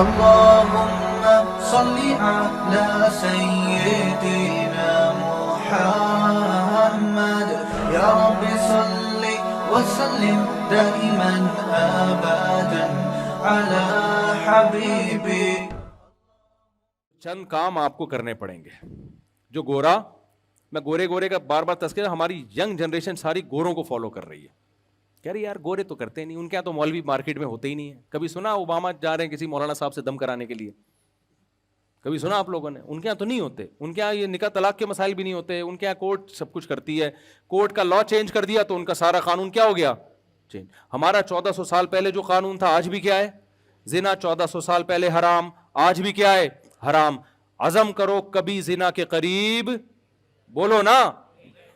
اللهم صل على سيدنا محمد يا رب صل وسلم دائما ابدا على حبيبي. چند کام آپ کو کرنے پڑیں گے. جو گورا، میں گورے کا بار بار تذکرہ، ہماری ینگ جنریشن ساری گوروں کو فالو کر رہی ہے. کہہ رہی یار گورے تو کرتے نہیں، ان کے یہاں تو مولوی مارکیٹ میں ہوتے ہی نہیں ہے. کبھی سنا اوباما جا رہے ہیں کسی مولانا صاحب سے دم کرانے کے لیے؟ کبھی سنا آپ لوگوں نے؟ ان کے یہاں تو نہیں ہوتے. ان کے یہاں یہ نکاح طلاق کے مسائل بھی نہیں ہوتے. ان کے یہاں کورٹ سب کچھ کرتی ہے. کورٹ کا لا چینج کر دیا تو ان کا سارا قانون کیا ہو گیا؟ چینج. ہمارا 1400 سال پہلے جو قانون تھا آج بھی کیا ہے؟ زنا 1400 سال پہلے حرام، آج بھی کیا ہے؟ حرام. عزم کرو کبھی زنا کے قریب، بولو نا.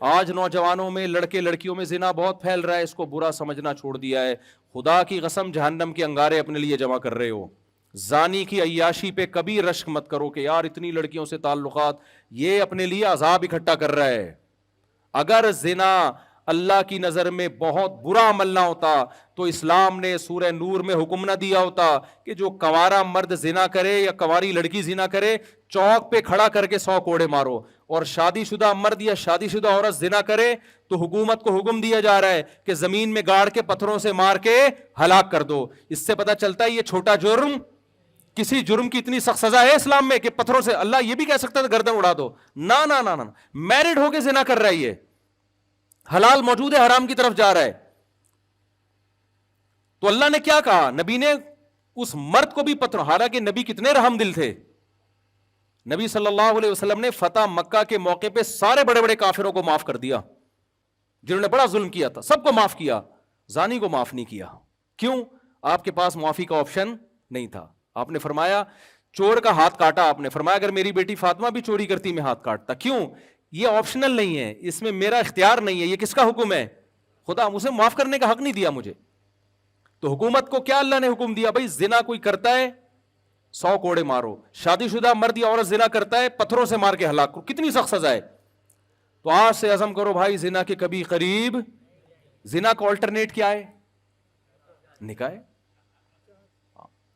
آج نوجوانوں میں، لڑکے لڑکیوں میں زنا بہت پھیل رہا ہے، اس کو برا سمجھنا چھوڑ دیا ہے. خدا کی قسم جہنم کے انگارے اپنے لیے جمع کر رہے ہو. زانی کی عیاشی پہ کبھی رشک مت کرو کہ یار اتنی لڑکیوں سے تعلقات، یہ اپنے لیے عذاب اکٹھا کر رہا ہے. اگر زنا اللہ کی نظر میں بہت برا عمل نہ ہوتا تو اسلام نے سورہ نور میں حکم نہ دیا ہوتا کہ جو کنوارا مرد زنا کرے یا کنواری لڑکی زنا کرے چوک پہ کھڑا کر کے 100 کوڑے مارو، اور شادی شدہ مرد یا شادی شدہ عورت زنا کرے تو حکومت کو حکم دیا جا رہا ہے کہ زمین میں گاڑ کے پتھروں سے مار کے ہلاک کر دو. اس سے پتہ چلتا ہے یہ چھوٹا جرم، کسی جرم کی اتنی سخت سزا ہے اسلام میں کہ پتھروں سے. اللہ یہ بھی کہہ سکتا ہے گردن اڑا دو. نہ نہ نہ نہ، میرڈ ہو کے زنا کر رہا ہے، یہ حلال موجود ہے، حرام کی طرف جا رہا ہے. تو اللہ نے کیا کہا؟ نبی نے اس مرد کو بھی پتھر، حالانکہ نبی کتنے رحم دل تھے. نبی صلی اللہ علیہ وسلم نے فتح مکہ کے موقع پہ سارے بڑے بڑے کافروں کو معاف کر دیا جنہوں نے بڑا ظلم کیا تھا، سب کو معاف کیا. زانی کو معاف نہیں کیا. کیوں؟ آپ کے پاس معافی کا آپشن نہیں تھا. آپ نے فرمایا چور کا ہاتھ کاٹا، آپ نے فرمایا اگر میری بیٹی فاطمہ بھی چوری کرتی میں ہاتھ کاٹتا. کیوں؟ یہ آپشنل نہیں ہے، اس میں میرا اختیار نہیں ہے. یہ کس کا حکم ہے؟ خدا. اسے معاف کرنے کا حق نہیں دیا مجھے. تو حکومت کو کیا اللہ نے حکم دیا؟ بھائی زنا کوئی کرتا ہے 100 کوڑے مارو، شادی شدہ مرد یا عورت زنا کرتا ہے پتھروں سے مار کے ہلاک کرو. کتنی سخت سزا ہے. تو آج سے عزم کرو بھائی زنا کے کبھی قریب. زنا کا آلٹرنیٹ کیا ہے؟ نکاح ہے.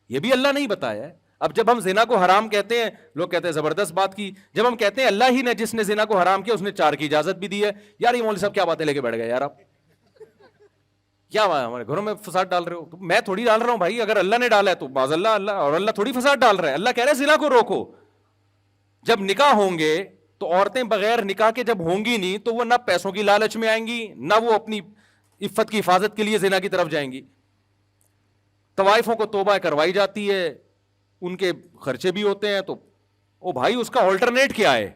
یہ بھی اللہ نے ہی بتایا ہے. اب جب ہم زنا کو حرام کہتے ہیں، لوگ کہتے ہیں زبردست بات کی. جب ہم کہتے ہیں اللہ ہی نے جس نے زنا کو حرام کیا اس نے 4 کی اجازت بھی دی ہے، یار یہ مولوی صاحب کیا باتیں لے کے بیٹھ گئے یار. آپ کیا ہمارے گھروں میں فساد ڈال رہے ہو؟ تو میں تھوڑی ڈال رہا ہوں بھائی، اگر اللہ نے ڈالا ہے تو باز اللہ اور اللہ تھوڑی فساد ڈال رہا ہے. اللہ کہہ رہے ہیں زنا کو روکو. جب نکاح ہوں گے تو عورتیں بغیر نکاح کے جب ہوں گی نہیں تو وہ نہ پیسوں کی لالچ میں آئیں گی، نہ وہ اپنی عفت کی حفاظت کے لیے زنا کی طرف جائیں گی. طوائفوں کو توبہ کروائی جاتی ہے، ان کے خرچے بھی ہوتے ہیں. تو او بھائی اس کا آلٹرنیٹ کیا ہے؟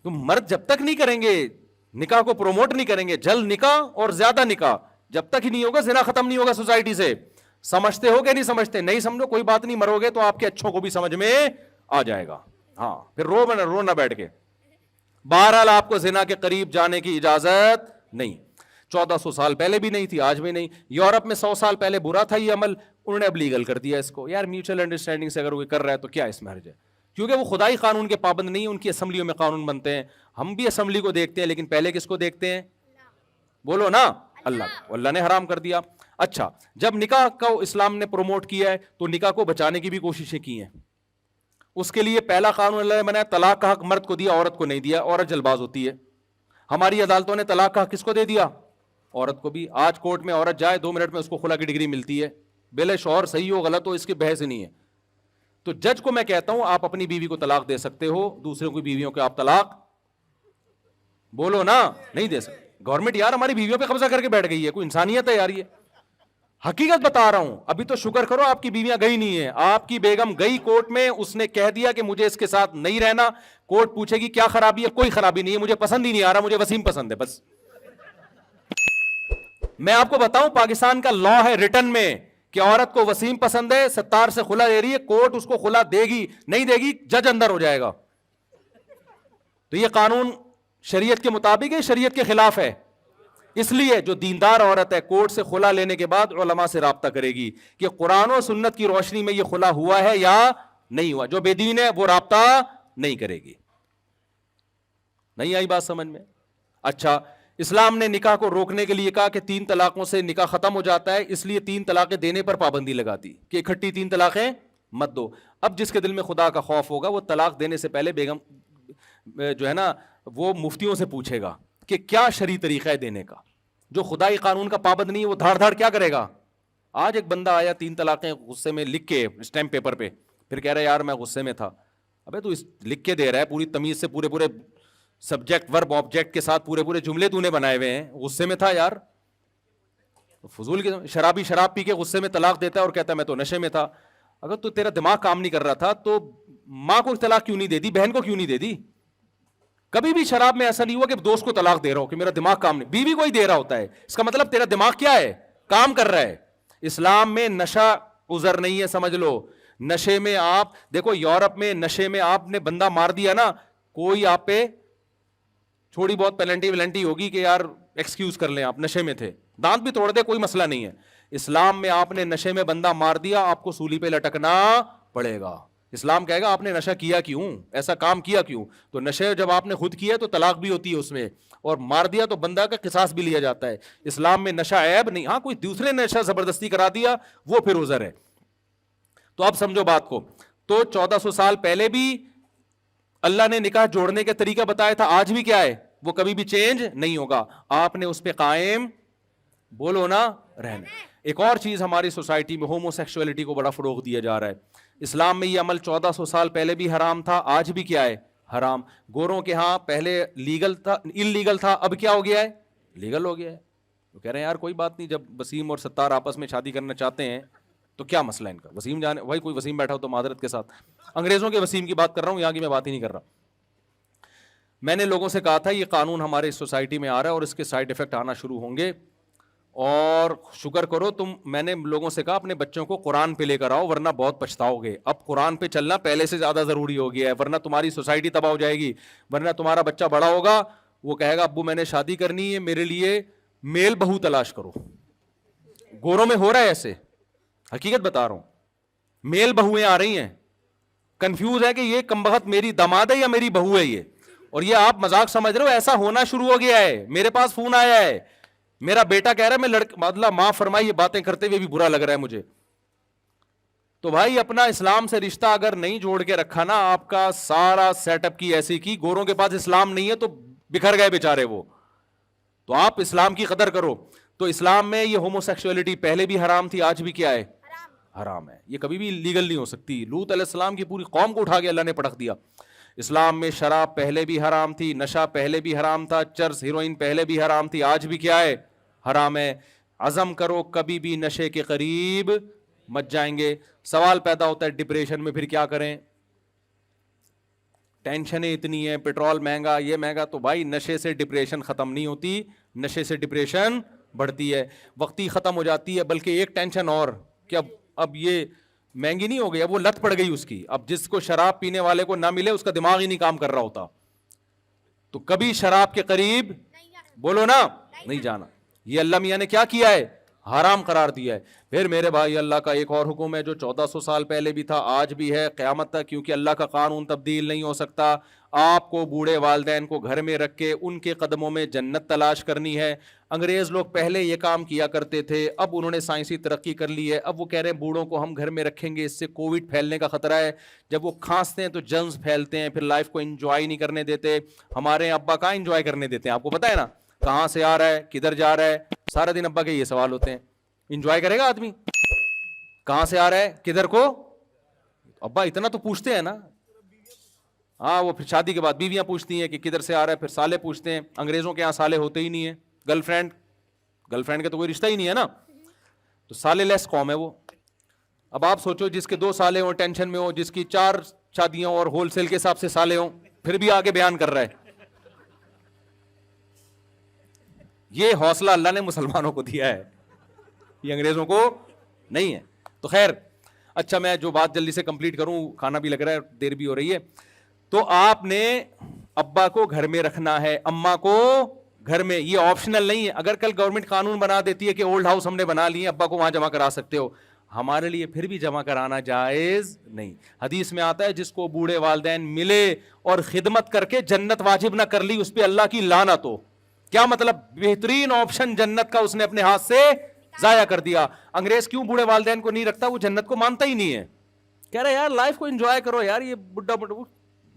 تم مرد جب تک نہیں کریں گے نکاح کو پروموٹ نہیں کریں گے، جلد نکاح اور زیادہ نکاح جب تک ہی نہیں ہوگا زنا ختم نہیں ہوگا سوسائٹی سے. سمجھتے ہو کہ نہیں سمجھتے؟ نہیں سمجھو کوئی بات نہیں، مرو گے تو آپ کے اچھوں کو بھی سمجھ میں آ جائے گا. ہاں پھر رو نہ بیٹھ کے. بہرحال آپ کو زنا کے قریب جانے کی اجازت نہیں. 1400 سال پہلے بھی نہیں تھی، آج بھی نہیں. یورپ میں 100 سال پہلے برا تھا یہ عمل، انہوں نے اب لیگل کر دیا اس کو. یار میوچل انڈرسٹینڈنگ سے اگر وہ کر رہا ہے تو کیا اس میں حرج ہے؟ کیونکہ وہ خدائی قانون کے پابند نہیں، ان کی اسمبلیوں میں قانون بنتے ہیں. ہم بھی اسمبلی کو دیکھتے ہیں لیکن پہلے کس کو دیکھتے ہیں؟ بولو نا. اللہ نے حرام کر دیا. اچھا جب نکاح کو اسلام نے پروموٹ کیا ہے تو نکاح کو بچانے کی بھی کوششیں کی ہیں. اس کے لیے پہلا قانون اللہ نے بنایا، طلاق کا حق مرد کو دیا، عورت کو نہیں دیا. عورت جلباز ہوتی ہے. ہماری عدالتوں نے طلاق کا حق کس کو دے دیا؟ عورت کو بھی. آج کورٹ میں عورت جائے 2 منٹ میں اس کو خلا کی ڈگری ملتی ہے، بلا شوہر صحیح ہو غلط ہو اس کی بحث نہیں ہے. تو جج کو میں کہتا ہوں آپ اپنی بیوی کو طلاق دے سکتے ہو، دوسروں کی بیویوں کو آپ طلاق بولو نا نہیں دے سکتے. گورنمنٹ یار ہماری بیویوں پہ قبضہ کر کے بیٹھ گئی ہے، کوئی انسانیت ہے یار؟ یہ حقیقت بتا رہا ہوں. ابھی تو شکر کرو آپ کی بیویاں گئی نہیں ہیں. آپ کی بیگم گئی کورٹ میں، اس نے کہہ دیا کہ مجھے اس کے ساتھ نہیں رہنا. کورٹ پوچھے گی کیا خرابی ہے؟ کوئی خرابی نہیں ہے، مجھے پسند ہی نہیں آ رہا، مجھے وسیم پسند ہے بس. میں آپ کو بتاؤں پاکستان کا لا ہے ریٹن میں کہ عورت کو وسیم پسند ہے، ستار سے خلا دے رہی ہے، کورٹ اس کو خلا دے گی نہیں دے گی جج اندر ہو جائے گا. تو یہ قانون شریعت کے مطابق ہے، شریعت کے خلاف ہے. اس لیے جو دیندار عورت ہے کورٹ سے خلا لینے کے بعد علماء سے رابطہ کرے گی کہ قرآن و سنت کی روشنی میں یہ خلا ہوا ہے یا نہیں ہوا. جو بے دین ہے وہ رابطہ نہیں کرے گی. نہیں آئی بات سمجھ میں؟ اچھا اسلام نے نکاح کو روکنے کے لیے کہا کہ 3 طلاقوں سے نکاح ختم ہو جاتا ہے، اس لیے 3 طلاقیں دینے پر پابندی لگا دی کہ اکٹھی 3 طلاقیں مت دو۔ اب جس کے دل میں خدا کا خوف ہوگا وہ طلاق دینے سے پہلے بیگم جو ہے نا وہ مفتیوں سے پوچھے گا کہ کیا شرعی طریقہ ہے دینے کا۔ جو خدائی قانون کا پابند نہیں ہے وہ دھاڑ دھاڑ کیا کرے گا۔ آج ایک بندہ آیا 3 طلاقیں غصے میں لکھ کے اسٹیمپ پیپر پہ، پھر کہہ رہا ہے یار میں غصے میں تھا۔ ابے تو لکھ کے دے رہا ہے پوری تمیز سے، پورے سبجیکٹ ورب آبجیکٹ کے ساتھ پورے جملے تو نے بنائے ہوئے ہیں، غصے میں تھا یار۔ فضول کے شرابی شراب پی کے غصے میں طلاق دیتا ہے اور کہتا ہے میں تو نشے میں تھا۔ اگر تو تیرا دماغ کام نہیں کر رہا تھا تو ماں کو طلاق کیوں نہیں دے دی، بہن کو کیوں نہیں دے دی؟ کبھی بھی شراب میں ایسا نہیں ہوا کہ دوست کو طلاق دے رہا ہو کہ میرا دماغ کام نہیں، بیوی کو ہی دے رہا ہوتا ہے، اس کا مطلب تیرا دماغ کیا ہے، کام کر رہا ہے۔ اسلام میں نشہ عذر نہیں ہے، سمجھ لو۔ نشے میں آپ دیکھو، یورپ میں نشے میں آپ نے بندہ مار دیا نا، کوئی آپ پہ تھوڑی بہت پینلٹی ولنٹی ہوگی کہ یار ایکسکیوز کر لیں، آپ نشے میں تھے، دانت بھی توڑ دے کوئی مسئلہ نہیں ہے۔ اسلام میں آپ نے نشے میں بندہ مار دیا، آپ کو سولی پہ لٹکنا پڑے گا۔ اسلام کہے گا آپ نے نشہ کیا کیوں، ایسا کام کیا کیوں؟ تو نشے جب آپ نے خود کیا تو طلاق بھی ہوتی ہے اس میں، اور مار دیا تو بندہ کا قصاص بھی لیا جاتا ہے۔ اسلام میں نشہ عیب نہیں، ہاں کوئی دوسرے نے نشہ زبردستی کرا دیا وہ پھر عذر ہے۔ تو اب سمجھو بات کو، تو 1400 سال پہلے بھی اللہ نے نکاح جوڑنے کا طریقہ بتایا تھا، آج بھی کیا ہے وہ کبھی بھی چینج نہیں ہوگا، آپ نے اس پہ قائم بولو نا رہنا۔ ایک اور چیز ہماری سوسائٹی میں ہومو سیکشولیٹی کو بڑا فروغ دیا جا رہا ہے۔ اسلام میں یہ عمل 1400 سال پہلے بھی حرام تھا، آج بھی کیا ہے حرام۔ گوروں کے ہاں پہلے لیگل تھا، انلیگل تھا، اب کیا ہو گیا ہے لیگل ہو گیا ہے۔ تو کہہ رہے ہیں یار کوئی بات نہیں، جب وسیم اور ستار آپس میں شادی کرنا چاہتے ہیں تو کیا مسئلہ ہے ان کا؟ وسیم جانے بھائی، کوئی وسیم بیٹھا ہو تو معذرت کے ساتھ، انگریزوں کے وسیم کی بات کر رہا ہوں، یہاں کی میں بات ہی نہیں کر رہا۔ میں نے لوگوں سے کہا تھا یہ قانون ہمارے سوسائٹی میں آ رہا ہے اور اس کے سائیڈ افیکٹ آنا شروع ہوں گے، اور شکر کرو تم، میں نے لوگوں سے کہا اپنے بچوں کو قرآن پہ لے کر آؤ ورنہ بہت پچھتاؤ گے۔ اب قرآن پہ چلنا پہلے سے زیادہ ضروری ہو گیا ہے، ورنہ تمہاری سوسائٹی تباہ ہو جائے گی۔ ورنہ تمہارا بچہ بڑا ہوگا وہ کہے گا ابو میں نے شادی کرنی ہے، میرے لیے میل بہو تلاش کرو۔ گوروں میں ہو رہا ہے ایسے، حقیقت بتا رہا ہوں، میل بہویں آ رہی ہیں، کنفیوز ہے کہ یہ کمبخت میری داماد ہے یا میری بہو ہے یہ، اور یہ آپ مذاق سمجھ رہے ہو، ایسا ہونا شروع ہو گیا ہے۔ میرے پاس فون آیا ہے، میرا بیٹا کہہ رہا ہے میں مطلب معاف فرمائی یہ باتیں کرتے ہوئے بھی برا لگ رہا ہے مجھے۔ تو بھائی اپنا اسلام سے رشتہ اگر نہیں جوڑ کے رکھا نا، آپ کا سارا سیٹ اپ کی ایسی کی، گوروں کے پاس اسلام نہیں ہے تو بکھر گئے بیچارے وہ، تو آپ اسلام کی قدر کرو۔ تو اسلام میں یہ ہومو سیکشولیٹی پہلے بھی حرام تھی، آج بھی کیا ہے حرام ہے، یہ کبھی بھی لیگل نہیں ہو سکتی۔ لوط علیہ السلام کی پوری قوم کو اٹھا کے اللہ نے پٹک دیا۔ اسلام میں شراب پہلے بھی حرام تھی، نشہ پہلے بھی حرام تھا، چرس ہیروئن پہلے بھی حرام تھی، آج بھی کیا ہے حرام ہے۔ عزم کرو کبھی بھی نشے کے قریب مت جائیں گے۔ سوال پیدا ہوتا ہے ڈپریشن میں پھر کیا کریں، ٹینشنیں اتنی ہیں، پیٹرول مہنگا، یہ مہنگا، تو بھائی نشے سے ڈپریشن ختم نہیں ہوتی، نشے سے ڈپریشن بڑھتی ہے، وقتی ختم ہو جاتی ہے۔ بلکہ ایک ٹینشن اور کہ اب یہ مہنگی نہیں ہو گئی، اب وہ لت پڑ گئی اس کی، اب جس کو شراب پینے والے کو نہ ملے اس کا دماغ ہی نہیں کام کر رہا ہوتا، تو کبھی شراب کے قریب بولو نا نہیں جانا۔ یہ اللہ میاں نے کیا کیا ہے، حرام قرار دیا ہے۔ پھر میرے بھائی اللہ کا ایک اور حکم ہے جو 1400 سال پہلے بھی تھا، آج بھی ہے، قیامت تک، کیونکہ اللہ کا قانون تبدیل نہیں ہو سکتا۔ آپ کو بوڑھے والدین کو گھر میں رکھ کے ان کے قدموں میں جنت تلاش کرنی ہے۔ انگریز لوگ پہلے یہ کام کیا کرتے تھے، اب انہوں نے سائنسی ترقی کر لی ہے، اب وہ کہہ رہے ہیں بوڑھوں کو ہم گھر میں رکھیں گے، اس سے کووڈ پھیلنے کا خطرہ ہے، جب وہ کھانستے ہیں تو جرمز پھیلتے ہیں، پھر لائف کو انجوائے نہیں کرنے دیتے۔ ہمارے ابا کہاں انجوائے کرنے دیتے ہیں، آپ کو پتہ ہے نا، کہاں سے آ رہا ہے، کدھر جا رہا ہے، سارا دن ابا کے یہ سوال ہوتے ہیں۔ انجوائے کرے گا آدمی، کہاں سے آ رہا ہے کدھر کو، ابا اتنا تو پوچھتے ہیں نا۔ ہاں وہ پھر شادی کے بعد بیویاں پوچھتی ہیں کہ کدھر سے آ رہا ہے، پھر سالے پوچھتے ہیں۔ انگریزوں کے یہاں سالے ہوتے ہی نہیں ہیں، گرل فرینڈ کا تو کوئی رشتہ ہی نہیں ہے نا، تو سالے لیس قوم ہے وہ۔ اب آپ سوچو جس کے 2 سالے ہوں ٹینشن میں ہو، جس کی 4 شادیاں اور ہول سیل کے حساب سے سالے ہوں، پھر بھی آگے بیان کر رہا ہے۔ یہ حوصلہ اللہ نے مسلمانوں کو دیا ہے، یہ انگریزوں کو نہیں ہے۔ تو خیر، اچھا میں جو بات جلدی سے کمپلیٹ کروں، کھانا بھی لگ رہا ہے، دیر بھی ہو رہی ہے۔ تو آپ نے ابا کو گھر میں رکھنا ہے، اماں کو گھر میں، یہ آپشنل نہیں ہے۔ اگر کل گورنمنٹ قانون بنا دیتی ہے کہ اولڈ ہاؤس ہم نے بنا لیے، ابا کو وہاں جمع کرا سکتے ہو، ہمارے لیے پھر بھی جمع کرانا جائز نہیں۔ حدیث میں آتا ہے جس کو بوڑھے والدین ملے اور خدمت کر کے جنت واجب نہ کر لی، اس پہ اللہ کی لعنت ہو۔ کیا مطلب؟ بہترین آپشن جنت کا اس نے اپنے ہاتھ سے ضائع کر دیا. انگریز کیوں بوڑھے والدین کو نہیں رکھتا؟ وہ جنت کو مانتا ہی نہیں ہے. کہہ رہے یار لائف کو انجوائے کرو یار, یہ بڈھا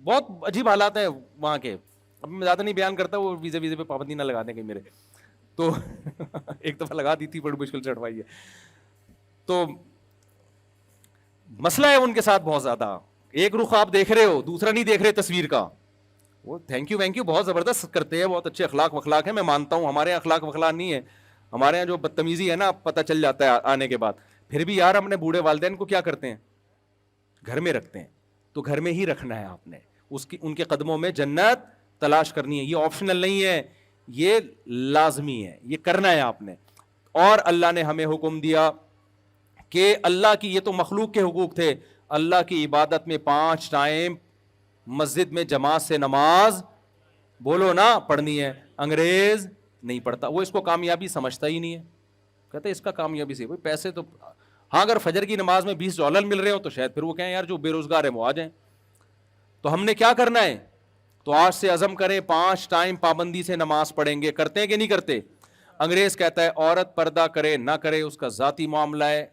بہت عجیب حالات ہیں وہاں کے. اب میں زیادہ نہیں بیان کرتا, وہ ویزے پہ پابندی نہ لگا دیں کہیں میرے. تو ایک دفعہ لگا دی تھی, بڑی مشکل سے ہٹوائی ہے. تو مسئلہ ہے ان کے ساتھ بہت زیادہ. ایک رخ آپ دیکھ رہے ہو, دوسرا نہیں دیکھ رہے تصویر کا. وہ تھینک یو بہت زبردست کرتے ہیں, بہت اچھے اخلاق وخلاق ہیں, میں مانتا ہوں. ہمارے یہاں اخلاق وخلاق نہیں ہے, ہمارے یہاں جو بدتمیزی ہے نا پتہ چل جاتا ہے آنے کے بعد. پھر بھی یار اپنے بوڑھے والدین کو کیا کرتے ہیں؟ گھر میں رکھتے ہیں. تو گھر میں ہی رکھنا ہے آپ نے, ان کے قدموں میں جنت تلاش کرنی ہے. یہ آپشنل نہیں ہے, یہ لازمی ہے, یہ کرنا ہے آپ نے. اور اللہ نے ہمیں حکم دیا کہ اللہ کی, یہ تو مخلوق کے حقوق تھے, اللہ کی عبادت میں 5 ٹائم مسجد میں جماعت سے نماز بولو نا پڑھنی ہے. انگریز نہیں پڑھتا, وہ اس کو کامیابی سمجھتا ہی نہیں ہے. کہتے اس کا کامیابی سے کوئی پیسے تو, ہاں اگر فجر کی نماز میں $20 مل رہے ہو تو شاید پھر وہ کہیں یار جو بے روزگار ہیں وہ آ جائیں. تو ہم نے کیا کرنا ہے؟ تو آج سے عزم کریں 5 ٹائم پابندی سے نماز پڑھیں گے. کرتے ہیں کہ نہیں کرتے؟ انگریز کہتا ہے عورت پردہ کرے نہ کرے اس کا ذاتی معاملہ ہے,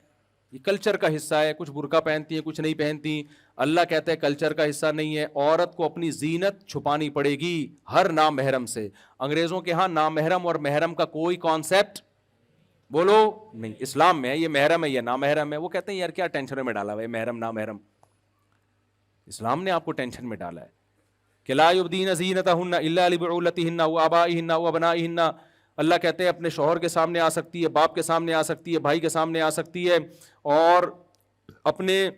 یہ کلچر کا حصہ ہے. کچھ برقع پہنتی ہیں, کچھ نہیں پہنتی. اللہ کہتا ہے کلچر کا حصہ نہیں ہے, عورت کو اپنی زینت چھپانی پڑے گی ہر نامحرم سے. انگریزوں کے ہاں نامحرم اور محرم کا کوئی کانسیپٹ بولو نہیں. اسلام میں ہے یہ محرم ہے, یہ نامحرم ہے. وہ کہتے ہیں یار کیا ٹینشن میں ڈالا ہوا ہے محرم نامحرم. اسلام نے آپ کو ٹینشن میں ڈالا ہے کہ لا یبدین زینتہن الا لبعولتہن وآبائہن وابنائہن. اللہ کہتے ہیں اپنے شوہر کے سامنے آ سکتی ہے, باپ کے سامنے آ سکتی ہے, بھائی کے سامنے آ سکتی ہے, اور اپنے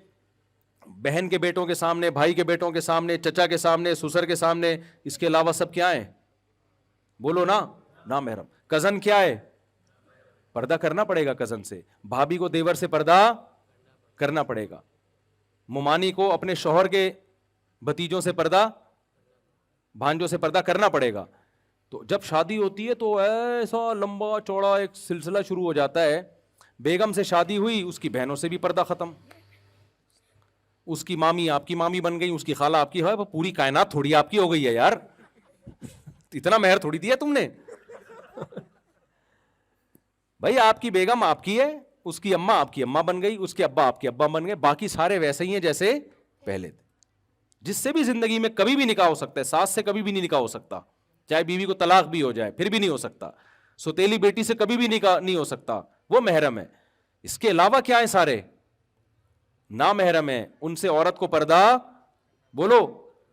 بہن کے بیٹوں کے سامنے, بھائی کے بیٹوں کے سامنے, چچا کے سامنے, سسر کے سامنے. اس کے علاوہ سب کیا ہیں؟ بولو نا نامحرم. کزن کیا ہے؟ پردہ کرنا پڑے گا کزن سے. بھابھی کو دیور سے پردہ کرنا پڑے گا. ممانی کو اپنے شوہر کے بھتیجوں سے پردہ, بھانجوں سے پردہ کرنا پڑے گا. تو جب شادی ہوتی ہے تو ایسا لمبا چوڑا ایک سلسلہ شروع ہو جاتا ہے. بیگم سے شادی ہوئی, اس کی بہنوں سے بھی پردہ ختم. اس کی مامی آپ کی مامی بن گئی, اس کی خالہ آپ کی ہے. پوری کائنات تھوڑی آپ کی ہو گئی ہے یار, اتنا مہر تھوڑی دیا تم نے. بھائی آپ کی بیگم آپ کی ہے, اس کی اماں آپ کی اماں بن گئی, اس کے ابا آپ کے ابا بن گئے, باقی سارے ویسے ہی ہیں جیسے پہلے تھے. جس سے بھی زندگی میں کبھی بھی نکاح ہو سکتا ہے, ساس سے کبھی بھی نہیں نکاح ہو سکتا, چاہے بیوی کو طلاق بھی ہو جائے پھر بھی نہیں ہو سکتا. سوتیلی بیٹی سے کبھی بھی نکاح نہیں ہو سکتا, وہ محرم ہے. اس کے علاوہ کیا ہے؟ سارے نامحرم ہیں, ان سے عورت کو پردہ بولو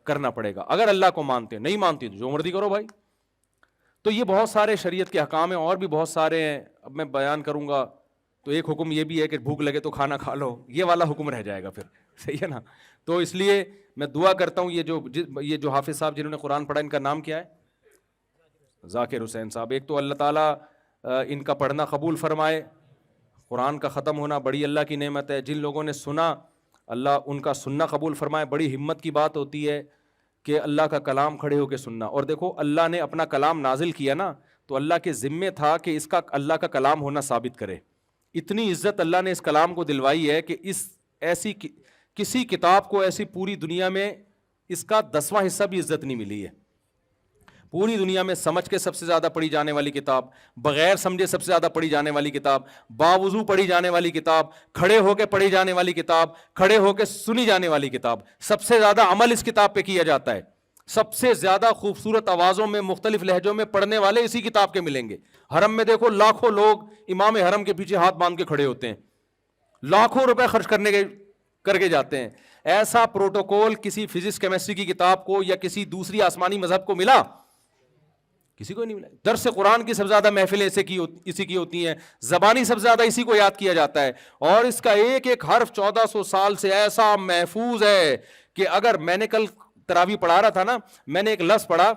کرنا پڑے گا. اگر اللہ کو مانتے, نہیں مانتی تو جو مرضی کرو بھائی. تو یہ بہت سارے شریعت کے احکام ہیں, اور بھی بہت سارے ہیں. اب میں بیان کروں گا تو ایک حکم یہ بھی ہے کہ بھوک لگے تو کھانا کھا لو, یہ والا حکم رہ جائے گا پھر, صحیح ہے نا. تو اس لیے میں دعا کرتا ہوں, یہ جو حافظ صاحب جنہوں نے قرآن پڑھا, ان کا نام کیا ہے؟ ذاکر حسین صاحب. ایک تو اللہ تعالیٰ ان کا پڑھنا قبول فرمائے. قرآن کا ختم ہونا بڑی اللہ کی نعمت ہے. جن لوگوں نے سنا, اللہ ان کا سننا قبول فرمائے. بڑی ہمت کی بات ہوتی ہے کہ اللہ کا کلام کھڑے ہو کے سننا. اور دیکھو اللہ نے اپنا کلام نازل کیا نا, تو اللہ کے ذمے تھا کہ اس کا اللہ کا کلام ہونا ثابت کرے. اتنی عزت اللہ نے اس کلام کو دلوائی ہے کہ اس ایسی کسی کتاب کو ایسی پوری دنیا میں اس کا 10واں حصہ بھی عزت نہیں ملی ہے. پوری دنیا میں سمجھ کے سب سے زیادہ پڑھی جانے والی کتاب, بغیر سمجھے سب سے زیادہ پڑھی جانے والی کتاب, باوضو پڑھی جانے والی کتاب, کھڑے ہو کے پڑھی جانے والی کتاب, کھڑے ہو کے سنی جانے والی کتاب, سب سے زیادہ عمل اس کتاب پہ کیا جاتا ہے. سب سے زیادہ خوبصورت آوازوں میں مختلف لہجوں میں پڑھنے والے اسی کتاب کے ملیں گے. حرم میں دیکھو لاکھوں لوگ امام حرم کے پیچھے ہاتھ باندھ کے کھڑے ہوتے ہیں, لاکھوں روپے خرچ کر کے جاتے ہیں. ایسا پروٹوکول کسی فزکس کیمسٹری کی کتاب کو یا کسی دوسری آسمانی مذہب کو ملا؟ کسی کو نہیں ملا. درس قرآن کی سب سے زیادہ محفلیں اسی کی ہوتی ہیں, زبانی سب سے زیادہ اسی کو یاد کیا جاتا ہے, اور اس کا ایک ایک حرف 1400 سال سے ایسا محفوظ ہے کہ اگر میں نے کل تراویح پڑھا رہا تھا نا, میں نے ایک لفظ پڑھا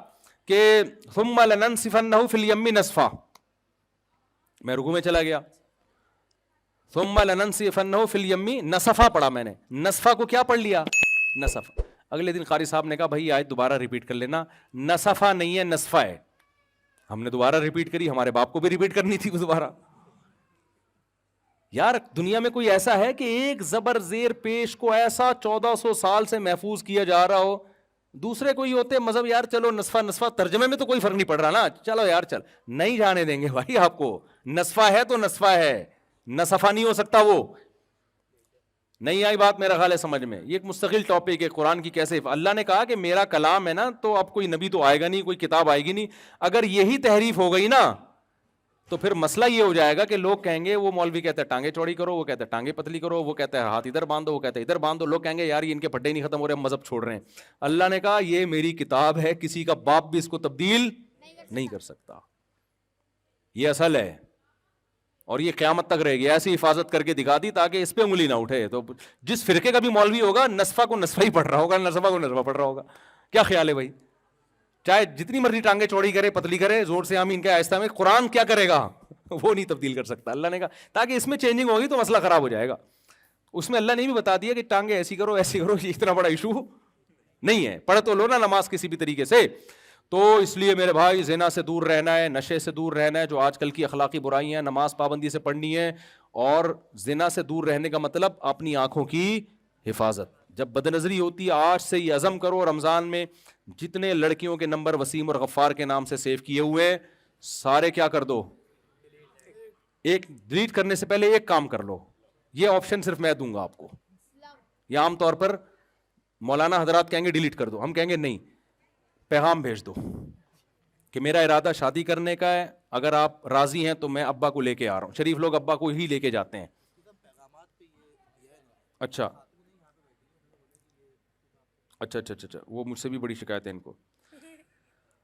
کہ ثم لننسفنہ فی الیم نسفا, میں رکوع میں چلا گیا, ثم لننسفنہ فی الیم نسفا پڑھا میں نے, نسفا کو کیا پڑھ لیا؟ نسف. اگلے دن قاری صاحب نے کہا بھائی آیت دوبارہ ریپیٹ کر لینا, نسفا نہیں ہے نسفا ہے. ہم نے دوبارہ ریپیٹ کری, ہمارے باپ کو بھی ریپیٹ کرنی تھی دوبارہ. یار دنیا میں کوئی ایسا ہے کہ ایک زبر زیر پیش کو ایسا 1400 سال سے محفوظ کیا جا رہا ہو؟ دوسرے کوئی ہوتے مذہب یار چلو نصفہ ترجمے میں تو کوئی فرق نہیں پڑ رہا نا, چلو یار چل, نہیں جانے دیں گے بھائی آپ کو. نصفہ ہے تو نصفہ ہے, نصفہ نہیں ہو سکتا وہ. نہیں آئی بات میرا خیال ہے سمجھ میں. یہ ایک مستقل ٹاپک ہے قرآن کی کیسے. اللہ نے کہا کہ میرا کلام ہے نا, تو اب کوئی نبی تو آئے گا نہیں, کوئی کتاب آئے گی نہیں. اگر یہی تحریف ہو گئی نا تو پھر مسئلہ یہ ہو جائے گا کہ لوگ کہیں گے وہ مولوی کہتے ہیں ٹانگیں چوڑی کرو, وہ کہتے ہیں ٹانگیں پتلی کرو, وہ کہتے ہیں ہاتھ ادھر باندھو, وہ کہتے ہیں ادھر باندھو. لوگ کہیں گے یار یہ ان کے پھڈے نہیں ختم ہو رہے, ہم مذہب چھوڑ رہے ہیں. اللہ نے کہا یہ میری کتاب ہے, کسی کا باپ بھی اس کو تبدیل نہیں کر سکتا. یہ اصل ہے اور یہ قیامت تک رہے گی. ایسی حفاظت کر کے دکھا دی تاکہ اس پہ انگلی نہ اٹھے. تو جس فرقے کا بھی مولوی ہوگا نصفہ کو نصفہ ہی پڑھ رہا ہوگا, نصفہ کو نصفہ پڑھ رہا ہوگا. کیا خیال ہے بھائی؟ چاہے جتنی مرضی ٹانگیں چوڑی کرے پتلی کرے, زور سے آمین کے آہستہ میں, قرآن کیا کرے گا وہ نہیں تبدیل کر سکتا. اللہ نے کہا تاکہ اس میں چینجنگ ہوگی تو مسئلہ خراب ہو جائے گا. اس میں اللہ نے بھی بتا دیا کہ ٹانگیں ایسی کرو ایسی کرو, یہ اتنا بڑا ایشو نہیں ہے. پڑھ تو لو نا نماز کسی بھی طریقے سے. تو اس لیے میرے بھائی زنا سے دور رہنا ہے, نشے سے دور رہنا ہے, جو آج کل کی اخلاقی برائیاں, نماز پابندی سے پڑھنی ہے. اور زنا سے دور رہنے کا مطلب اپنی آنکھوں کی حفاظت. جب بد نظری ہوتی ہے آج سے یہ عزم کرو, رمضان میں جتنے لڑکیوں کے نمبر وسیم اور غفار کے نام سے سیو کیے ہوئے سارے کیا کر دو, ایک ڈیلیٹ کرنے سے پہلے ایک کام کر لو. یہ آپشن صرف میں دوں گا آپ کو. یہ عام طور پر مولانا حضرات کہیں گے ڈیلیٹ کر دو, ہم کہیں گے نہیں, پیغام بھیج دو کہ میرا ارادہ شادی کرنے کا ہے, اگر آپ راضی ہیں تو میں ابا کو لے کے آ رہا ہوں. شریف لوگ ابا کو ہی لے کے جاتے ہیں. اچھا اچھا اچھا اچھا, وہ مجھ سے بھی بڑی شکایت ہے ان کو.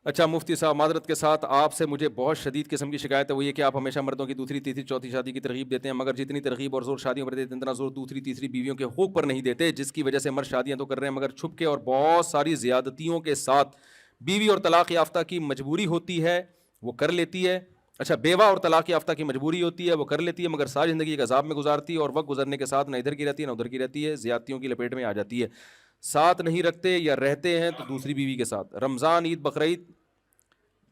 اچھا مفتی صاحب معذرت کے ساتھ آپ سے مجھے بہت شدید قسم کی شکایت ہے, وہ یہ کہ آپ ہمیشہ مردوں کی دوسری تیسری چوتھی شادی کی ترغیب دیتے ہیں, مگر جتنی ترغیب اور زور شادیوں پر دیتے ہیں اتنا زور دوسری تیسری بیویوں کے حقوق پر نہیں دیتے, جس کی وجہ سے مرد شادیاں تو کر رہے ہیں مگر چھپ کے اور بہت ساری زیادتیوں کے ساتھ. بیوی اور طلاق یافتہ کی مجبوری ہوتی ہے وہ کر لیتی ہے. اچھا بیوہ اور طلاق یافتہ کی مجبوری ہوتی ہے وہ کر لیتی ہے, مگر ساری زندگی ایک عذاب میں گزارتی ہے اور وقت گزرنے کے ساتھ نہ ادھر کی رہتی ہے نہ ادھر کی رہتی ہے, زیادتیوں کی لپیٹ میں آ جاتی ہے. ساتھ نہیں رکھتے یا رہتے ہیں تو دوسری بیوی کے ساتھ. رمضان عید بقرعید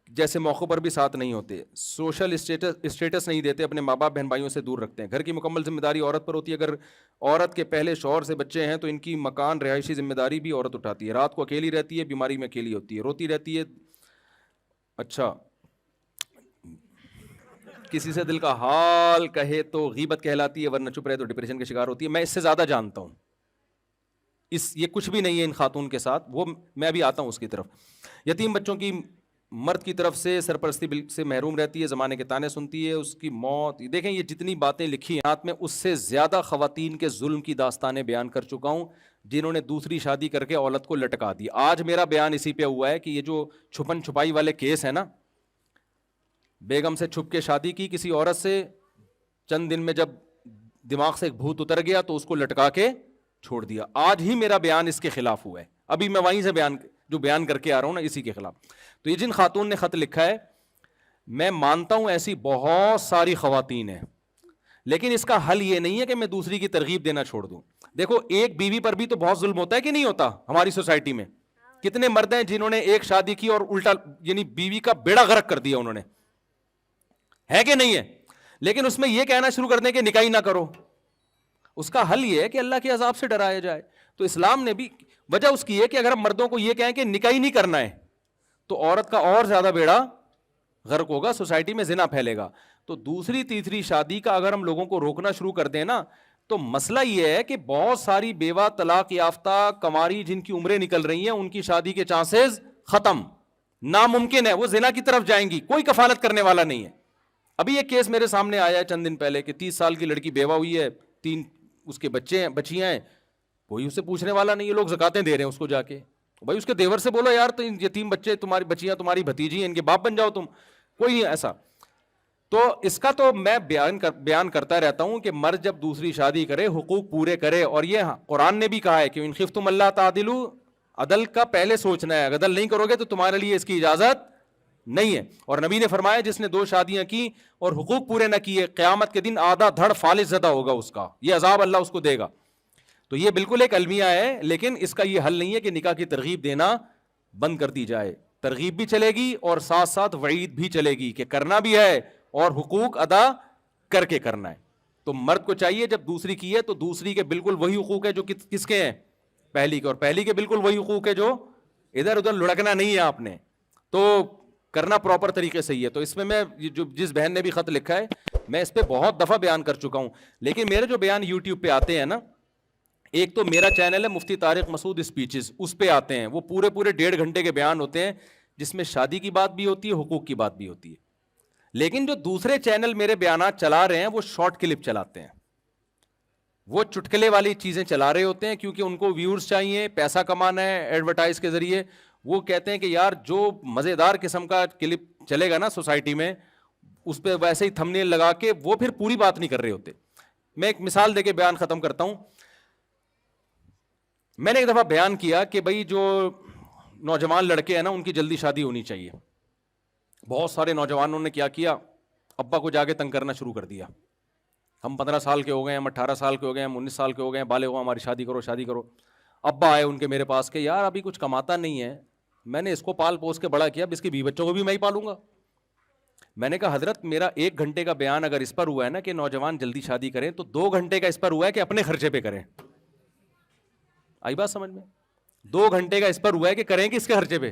جیسے موقعوں پر بھی ساتھ نہیں ہوتے. سوشل اسٹیٹس نہیں دیتے, اپنے ماں باپ بہن بھائیوں سے دور رکھتے ہیں. گھر کی مکمل ذمہ داری عورت پر ہوتی ہے. اگر عورت کے پہلے شوہر سے بچے ہیں تو ان کی مکان رہائشی ذمہ داری بھی عورت اٹھاتی ہے. رات کو اکیلی رہتی ہے, بیماری میں اکیلی ہوتی ہے, روتی رہتی ہے. اچھا کسی سے دل کا حال کہے تو غیبت کہلاتی ہے, ورنہ چپ رہے تو ڈپریشن کا شکار ہوتی ہے. میں اس سے زیادہ جانتا ہوں, یہ کچھ بھی نہیں ہے ان خاتون کے ساتھ, وہ میں بھی آتا ہوں اس کی طرف. یتیم بچوں کی مرد کی طرف سے سرپرستی سے محروم رہتی ہے, زمانے کے تانے سنتی ہے, اس کی موت. دیکھیں یہ جتنی باتیں لکھی ہیں میں اس سے زیادہ خواتین کے ظلم کی داستانیں بیان کر چکا ہوں جنہوں نے دوسری شادی کر کے عورت کو لٹکا دی. آج میرا بیان اسی پہ ہوا ہے کہ یہ جو چھپن چھپائی والے کیس ہیں نا, بیگم سے چھپ کے شادی کی کسی عورت سے, چند دن میں جب دماغ سے ایک بھوت اتر گیا تو اس کو لٹکا کے چھوڑ دیا. آج ہی میرا بیان اس کے خلاف ہوا ہے, ابھی میں وہیں سے بیان کر کے آ رہا ہوں نا اسی کے خلاف. تو یہ جن خاتون نے خط لکھا ہے, میں مانتا ہوں ایسی بہت ساری خواتین ہیں, لیکن اس کا حل یہ نہیں ہے کہ میں دوسری کی ترغیب دینا چھوڑ دوں. دیکھو ایک بیوی پر بھی تو بہت ظلم ہوتا ہے کہ نہیں ہوتا ہماری سوسائٹی میں. کتنے مرد ہیں جنہوں نے ایک شادی کی اور الٹا یعنی بیوی کا بیڑا غرق کر دیا انہوں نے, ہے کہ نہیں ہے. لیکن اس میں یہ کہنا شروع کر دیں کہ نکاح نہ کرو. اس کا حل یہ ہے کہ اللہ کے عذاب سے ڈرایا جائے. تو اسلام نے بھی وجہ اس کی ہے کہ اگر ہم مردوں کو یہ کہیں کہ نکاح نہیں کرنا ہے تو عورت کا اور زیادہ بیڑا غرق ہوگا, سوسائٹی میں زنا پھیلے گا. تو دوسری تیسری شادی کا اگر ہم لوگوں کو روکنا شروع کر دیں نا, تو مسئلہ یہ ہے کہ بہت ساری بیوہ طلاق یافتہ کماری جن کی عمریں نکل رہی ہیں ان کی شادی کے چانسز ختم, ناممکن ہے, وہ زنا کی طرف جائیں گی, کوئی کفالت کرنے والا نہیں ہے. ابھی ایک کیس میرے سامنے آیا ہے چند دن پہلے کہ 30 سال کی لڑکی بیوہ ہوئی ہے, 3 اس کے بچے ہیں, بچیاں ہیں, کوئی اسے پوچھنے والا نہیں ہے, لوگ زکاتیں دے رہے ہیں اس کو جا کے. بھائی اس کے دیور سے بولو یار تو یتیم بچے تمہاری بچیاں تمہاری بھتیجی ہیں, ان کے باپ بن جاؤ تم, کوئی نہیں ایسا. تو اس کا تو میں بیان کرتا رہتا ہوں کہ مرد جب دوسری شادی کرے حقوق پورے کرے. اور یہ قرآن نے بھی کہا ہے کہ ان خفتم اللہ تعدلوا, عدل کا پہلے سوچنا ہے, عدل نہیں کرو گے تو تمہارے لیے اس کی اجازت نہیں ہے. اور نبی نے فرمایا جس نے 2 شادیاں کی اور حقوق پورے نہ کیے قیامت کے دن آدھا دھڑ فالج زدہ ہوگا اس کا, یہ عذاب اللہ اس کو دے گا. تو یہ بالکل ایک المیہ ہے, لیکن اس کا یہ حل نہیں ہے کہ نکاح کی ترغیب دینا بند کر دی جائے. ترغیب بھی چلے گی اور ساتھ ساتھ وعید بھی چلے گی کہ کرنا بھی ہے اور حقوق ادا کر کے کرنا ہے. تو مرد کو چاہیے جب دوسری کی ہے تو دوسری کے بالکل وہی حقوق ہے جو کس کے ہیں, پہلی کے, اور پہلی کے بالکل وہی حقوق ہے جو ادھر ادھر لڑکنا نہیں ہے آپ نے, تو کرنا پراپر طریقے سے ہی ہے. تو اس میں جو جس بہن نے بھی خط لکھا ہے, میں اس پہ بہت دفعہ بیان کر چکا ہوں, لیکن میرے جو بیان یوٹیوب پہ آتے ہیں نا, ایک تو میرا چینل ہے مفتی طارق مسعود اسپیچز, اس پہ آتے ہیں, وہ پورے 1.5 گھنٹے کے بیان ہوتے ہیں جس میں شادی کی بات بھی ہوتی ہے, حقوق کی بات بھی ہوتی ہے. لیکن جو دوسرے چینل میرے بیانات چلا رہے ہیں وہ شارٹ کلپ چلاتے ہیں, وہ چٹکلے والی چیزیں چلا رہے ہوتے ہیں, کیونکہ ان کو ویورز چاہیے, پیسہ کمانا ہے ایڈورٹائز کے ذریعے. وہ کہتے ہیں کہ یار جو مزیدار قسم کا کلپ چلے گا نا سوسائٹی میں, اس پہ ویسے ہی تھمبنیل لگا کے, وہ پھر پوری بات نہیں کر رہے ہوتے. میں ایک مثال دے کے بیان ختم کرتا ہوں. میں نے ایک دفعہ بیان کیا کہ بھائی جو نوجوان لڑکے ہیں نا, ان کی جلدی شادی ہونی چاہیے. بہت سارے نوجوانوں نے کیا, ابا کو جا کے تنگ کرنا شروع کر دیا. ہم 15 سال کے ہو گئے, ہم 18 سال کے ہو گئے, ہم 19 سال کے ہو گئے, بالغ ہو, ہماری شادی کرو شادی کرو. ابا آئے ان کے میرے پاس کہ یار ابھی کچھ کماتا نہیں ہے, میں نے اس کو پال پوس کے بڑا کیا, اب اس کے 20 بچوں کو بھی میں ہی پالوں گا. میں نے کہا حضرت میرا 1 گھنٹے کا بیان اگر اس پر ہوا ہے نا کہ نوجوان جلدی شادی کریں, تو 2 گھنٹے کا اس پر ہوا ہے کہ اپنے خرچے پہ کریں. آئی بات سمجھ میں؟ 2 گھنٹے کا اس پر ہوا ہے کہ کریں کہ اس کے خرچے پہ,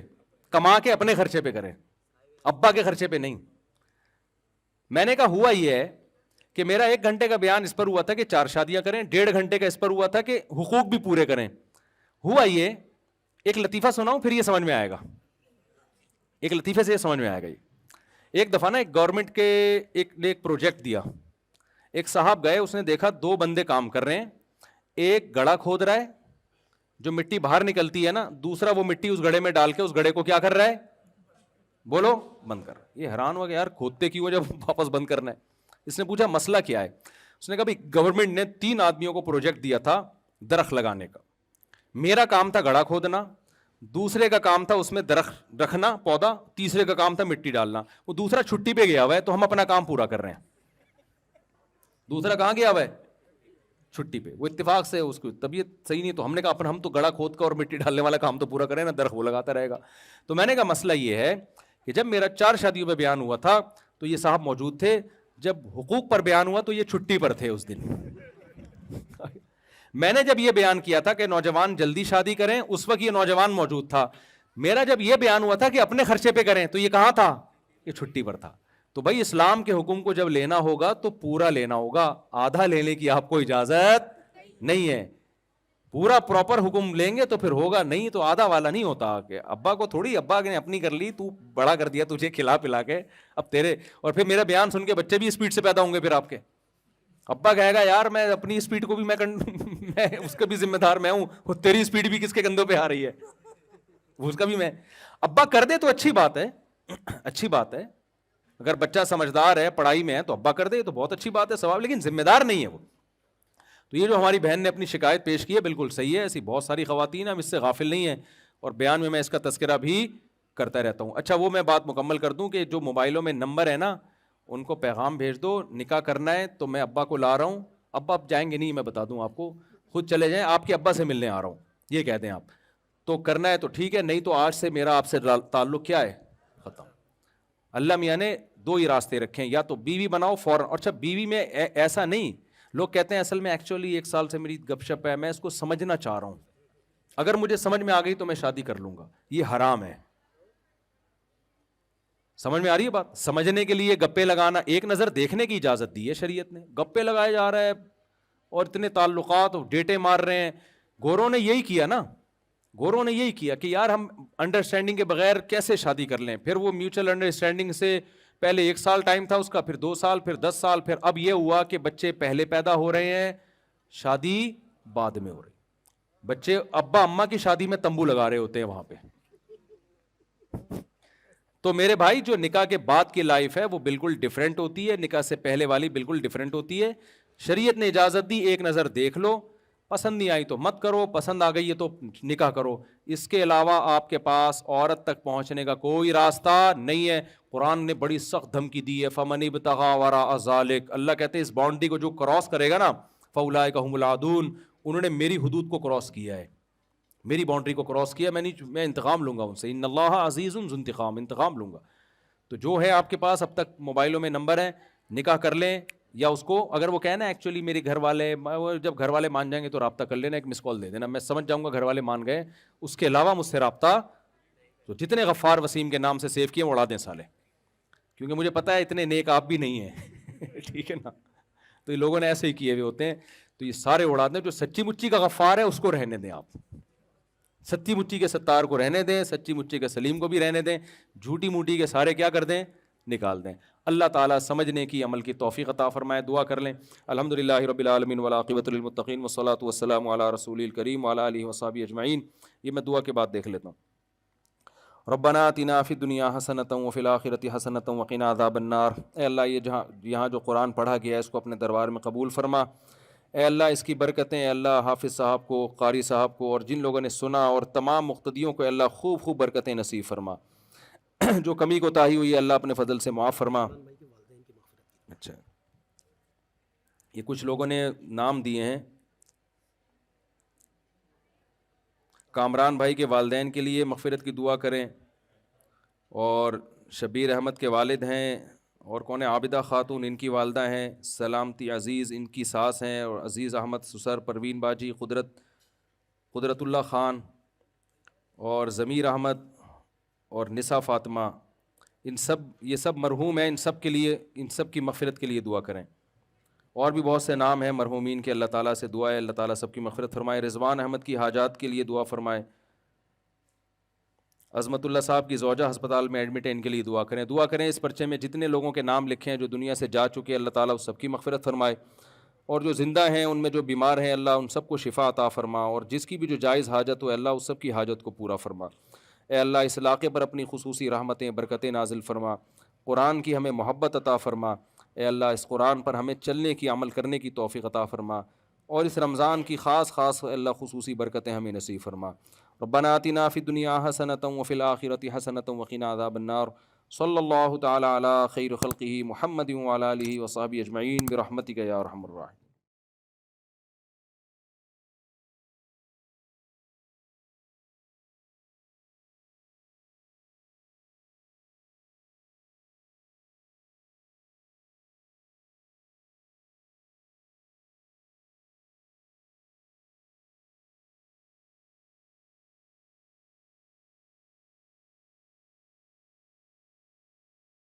کما کے اپنے خرچے پہ کریں, ابا کے خرچے پہ نہیں. میں نے کہا ہوا یہ ہے کہ میرا 1 گھنٹے کا بیان اس پر ہوا تھا کہ 4 شادیاں کریں, 1.5 گھنٹے کا اس پر ہوا تھا کہ حقوق بھی پورے کریں. ہوا یہ, ایک لطیفہ سناؤں پھر یہ سمجھ میں آئے گا, ایک لطیفے سے یہ سمجھ میں آئے گا. یہ ایک دفعہ نا ایک گورنمنٹ کے ایک پروجیکٹ دیا, ایک صاحب گئے, اس نے دیکھا 2 بندے کام کر رہے ہیں, ایک گڑھا کھود رہا ہے, جو مٹی باہر نکلتی ہے نا, دوسرا وہ مٹی اس گڑھے میں ڈال کے اس گڑھے کو کیا کر رہا ہے, بولو بند کر. یہ حیران ہوا کہ یار کھودتے کیوں جب واپس بند کرنا ہے. اس نے پوچھا مسئلہ کیا ہے. اس نے کہا بھائی گورنمنٹ نے 3 آدمیوں کو پروجیکٹ دیا تھا درخت لگانے کا, میرا کام تھا گڑھا کھودنا, دوسرے کا کام تھا اس میں درخت رکھنا پودا, تیسرے کا کام تھا مٹی ڈالنا. وہ دوسرا چھٹی پہ گیا ہوا ہے, تو ہم اپنا کام پورا کر رہے ہیں. دوسرا کہاں گیا ہوا ہے, چھٹی پہ. وہ اتفاق سے اس کی طبیعت صحیح نہیں, تو ہم نے کہا ہم تو گڑھا کھود کا اور مٹی ڈالنے والا کام تو پورا کریں نا, درخت وہ لگاتا رہے گا. تو میں نے کہا مسئلہ یہ ہے کہ جب میرا 4 شادیوں پہ بیان ہوا تھا تو یہ صاحب موجود تھے, جب حقوق پر بیان ہوا تو یہ چھٹی پر تھے اس دن. میں نے جب یہ بیان کیا تھا کہ نوجوان جلدی شادی کریں, اس وقت یہ نوجوان موجود تھا. میرا جب یہ بیان ہوا تھا کہ اپنے خرچے پہ کریں, تو یہ کہاں تھا, یہ چھٹی پر تھا. تو بھائی اسلام کے حکم کو جب لینا ہوگا تو پورا لینا ہوگا, آدھا لینے کی آپ کو اجازت نہیں ہے. پورا پراپر حکم لیں گے تو پھر ہوگا, نہیں تو آدھا والا نہیں ہوتا. کہ ابا کو تھوڑی, ابا نے اپنی کر لی, تو بڑا کر دیا تجھے کھلا پلا کے, اب تیرے. اور پھر میرا بیان سن کے بچے بھی اسپیڈ سے پیدا ہوں گے. پھر آپ کے ابا کہے گا یار میں اپنی اسپیڈ کو بھی میں اس کا بھی ذمہ دار میں ہوں, وہ تیری اسپیڈ بھی کس کے کندھوں پہ آ رہی ہے, وہ اس کا بھی میں. ابا کر دے تو اچھی بات ہے, اچھی بات ہے. اگر بچہ سمجھدار ہے, پڑھائی میں ہے, تو ابا کر دے تو بہت اچھی بات ہے, ثواب. لیکن ذمہ دار نہیں ہے وہ. تو یہ جو ہماری بہن نے اپنی شکایت پیش کی ہے بالکل صحیح ہے. ایسی بہت ساری خواتین ہیں, ہم اس سے غافل نہیں ہیں, اور بیان میں اس کا تذکرہ بھی کرتا رہتا ہوں. اچھا وہ میں بات مکمل کر دوں کہ جو موبائلوں میں نمبر ہے نا, ان کو پیغام بھیج دو, نکاح کرنا ہے تو میں ابا کو لا رہا ہوں. ابا آپ جائیں گے نہیں, میں بتا دوں آپ کو, خود چلے جائیں, آپ کے ابا سے ملنے آ رہا ہوں, یہ کہہ دیں آپ. تو کرنا ہے تو ٹھیک ہے, نہیں تو آج سے میرا آپ سے تعلق کیا ہے, ختم. اللہ میاں نے 2 ہی راستے رکھے ہیں, یا تو بیوی بناؤ فوراً. اچھا بیوی میں ایسا نہیں, لوگ کہتے ہیں اصل میں ایکچولی 1 سال سے میری گپ شپ ہے, میں اس کو سمجھنا چاہ رہا ہوں, اگر مجھے سمجھ میں آ گئی تو میں شادی کر لوں گا. یہ حرام ہے. سمجھ میں آ رہی ہے بات؟ سمجھنے کے لیے گپے لگانا, ایک نظر دیکھنے کی اجازت دی ہے شریعت نے. گپے لگائے جا رہا ہے اور اتنے تعلقات اور ڈیٹے مار رہے ہیں. گوروں نے یہی کیا نا, گوروں نے یہی کیا کہ یار ہم انڈرسٹینڈنگ کے بغیر کیسے شادی کر لیں. پھر وہ میوچل انڈرسٹینڈنگ سے پہلے 1 سال ٹائم تھا اس کا, پھر 2 سال, پھر 10 سال, پھر اب یہ ہوا کہ بچے پہلے پیدا ہو رہے ہیں, شادی بعد میں ہو رہی. بچے ابا اماں کی شادی میں تمبو لگا رہے ہوتے ہیں وہاں پہ. تو میرے بھائی جو نکاح کے بعد کی لائف ہے وہ بالکل ڈیفرنٹ ہوتی ہے, نکاح سے پہلے والی بالکل ڈیفرنٹ ہوتی ہے. شریعت نے اجازت دی, ایک نظر دیکھ لو, پسند نہیں آئی تو مت کرو, پسند آ گئی ہے تو نکاح کرو. اس کے علاوہ آپ کے پاس عورت تک پہنچنے کا کوئی راستہ نہیں ہے. قرآن نے بڑی سخت دھمکی دی ہے, فمن ابتغى وراء ذلك. اللہ کہتے ہیں اس باؤنڈری کو جو کراس کرے گا نا, فاولئک هم العادون, انہوں نے میری حدود کو کراس کیا ہے, میری باؤنڈری کو کراس کیا. میں انتقام لوں گا ان سے, ان اللہ عزیز ذو انتقام, انتقام لوں گا. تو جو ہے آپ کے پاس اب تک موبائلوں میں نمبر ہیں, نکاح کر لیں. یا اس کو اگر وہ کہنا ایکچولی میرے گھر والے, جب گھر والے مان جائیں گے تو رابطہ کر لینا, ایک مس کال دے دینا, میں سمجھ جاؤں گا گھر والے مان گئے, اس کے علاوہ مجھ سے رابطہ تو جتنے غفار وسیم کے نام سے سیو کیے اڑا دیں سالے، کیونکہ مجھے پتا ہے اتنے نیک آپ بھی نہیں ہیں ٹھیک ہے نا، تو یہ لوگوں نے ایسے ہی کیے ہوئے ہوتے ہیں، تو یہ سارے اڑا دیں. جو سچی مچی کا غفار ہے اس کو رہنے دیں، آپ سچی مچی کے ستار کو رہنے دیں، سچی مچی کے سلیم کو بھی رہنے دیں، جھوٹی موٹی کے سارے کیا کر دیں، نکال دیں. اللہ تعالیٰ سمجھنے کی عمل کی توفیق عطا فرمائے. دعا کر لیں. الحمدللہ رب العالمین والعاقبۃ للمتقین والصلاۃ والسلام علی رسول الکریم وعلی آلہ وصحبہ اجمعین. یہ میں دعا کے بعد دیکھ لیتا ہوں. ربنا آتنا فی الدنیا حسنۃ وفی الآخرۃ حسنۃ وقنا عذاب النار. اے اللہ یہ یہاں جو قرآن پڑھا گیا ہے اس کو اپنے دربار میں قبول فرما. اے اللہ اس کی برکتیں اے اللہ حافظ صاحب کو، قاری صاحب کو، اور جن لوگوں نے سنا اور تمام مقتدیوں کو اے اللہ خوب خوب برکتیں نصیب فرما. جو کمی کوتاہی ہوئی ہے اللہ اپنے فضل سے معاف فرما. اچھا یہ کچھ لوگوں نے نام دیے ہیں. کامران بھائی کے والدین کے لیے مغفرت کی دعا کریں، اور شبیر احمد کے والد ہیں، اور کون ہے، عابدہ خاتون ان کی والدہ ہیں، سلامتی عزیز ان کی ساس ہیں، اور عزیز احمد سسر، پروین باجی، قدرت اللہ خان، اور ضمیر احمد، اور نسا فاطمہ. یہ سب مرحوم ہیں. ان سب کے لیے، ان سب کی مغفرت کے لیے دعا کریں. اور بھی بہت سے نام ہیں مرحومین کے، اللہ تعالیٰ سے دعا ہے اللہ تعالیٰ سب کی مغفرت فرمائے. رضوان احمد کی حاجات کے لیے دعا فرمائے. عظمت اللہ صاحب کی زوجہ ہسپتال میں ایڈمٹ ہے، ان کے لیے دعا کریں. دعا کریں اس پرچے میں جتنے لوگوں کے نام لکھے ہیں جو دنیا سے جا چکے، اللہ تعالیٰ اس سب کی مغفرت فرمائے. اور جو زندہ ہیں ان میں جو بیمار ہیں اللہ ان سب کو شفا عطا فرما، اور جس کی بھی جو جائز حاجت ہو اللہ اس سب کی حاجت کو پورا فرما. اے اللہ اس علاقے پر اپنی خصوصی رحمتیں برکتیں نازل فرما. قرآن کی ہمیں محبت عطا فرما. اے اللہ اس قرآن پر ہمیں چلنے کی، عمل کرنے کی توفیق عطا فرما. اور اس رمضان کی خاص اے اللہ خصوصی برکتیں ہمیں نصیب فرما. ربنا آتنا فی الدنیا حسنۃ وفی الآخرۃ حسنۃ وقنا عذاب النار. صلی اللہ تعالی علی خیر خلقہ محمد وعلی آلہ وصحبہ اجمعین برحمتک یا ارحم الراحمین.